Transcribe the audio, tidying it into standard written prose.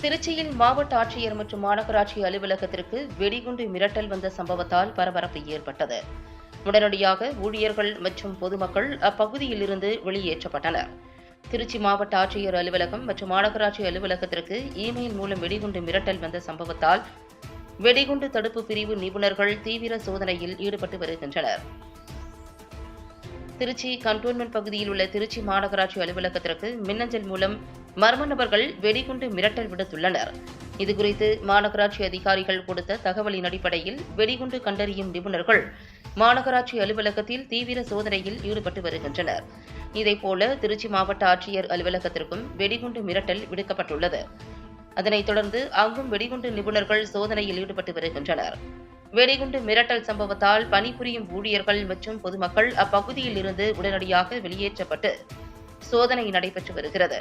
திருச்சியில் மாவட்ட ஆட்சியர் மற்றும் மாநகராட்சி அலுவலகத்திற்கு வெடிகுண்டு மிரட்டல் வந்த சம்பவத்தால் பரபரப்பு ஏற்பட்டது. உடனடியாக ஊழியர்கள் மற்றும் பொதுமக்கள் அப்பகுதியிலிருந்து வெளியேற்றப்பட்டனர். திருச்சி மாவட்ட ஆட்சியர் அலுவலகம் மற்றும் மாநகராட்சி அலுவலகத்திற்கு இமெயில் மூலம் வெடிகுண்டு மிரட்டல் வந்த சம்பவத்தால் வெடிகுண்டு தடுப்பு பிரிவு நிபுணர்கள் தீவிர சோதனையில் ஈடுபட்டு வருகின்றனர். திருச்சி கண்டோன்மென்ட் பகுதியில் உள்ள திருச்சி மாநகராட்சி அலுவலகத்திற்கு மின்னஞ்சல் மூலம் மர்ம நபர்கள் வெடிகுண்டு மிரட்டல் விடுத்துள்ளனர். இதுகுறித்து மாநகராட்சி அதிகாரிகள் கொடுத்த தகவலின் அடிப்படையில் வெடிகுண்டு கண்டறியும் நிபுணர்கள் மாநகராட்சி அலுவலகத்தில் தீவிர சோதனையில் ஈடுபட்டு வருகின்றனர். இதேபோல திருச்சி மாவட்ட ஆட்சியர் அலுவலகத்திற்கும் வெடிகுண்டு மிரட்டல் விடுக்கப்பட்டுள்ளது. அதனைத் தொடர்ந்து அங்கும் வெடிகுண்டு நிபுணர்கள் சோதனையில் ஈடுபட்டு வருகின்றனர். வெடிகுண்டு மிரட்டல் சம்பவத்தால் பணிபுரியும் ஊழியர்கள் மற்றும் பொதுமக்கள் அப்பகுதியில் இருந்து உடனடியாக வெளியேற்றப்பட்டு சோதனை நடைபெற்று வருகிறது.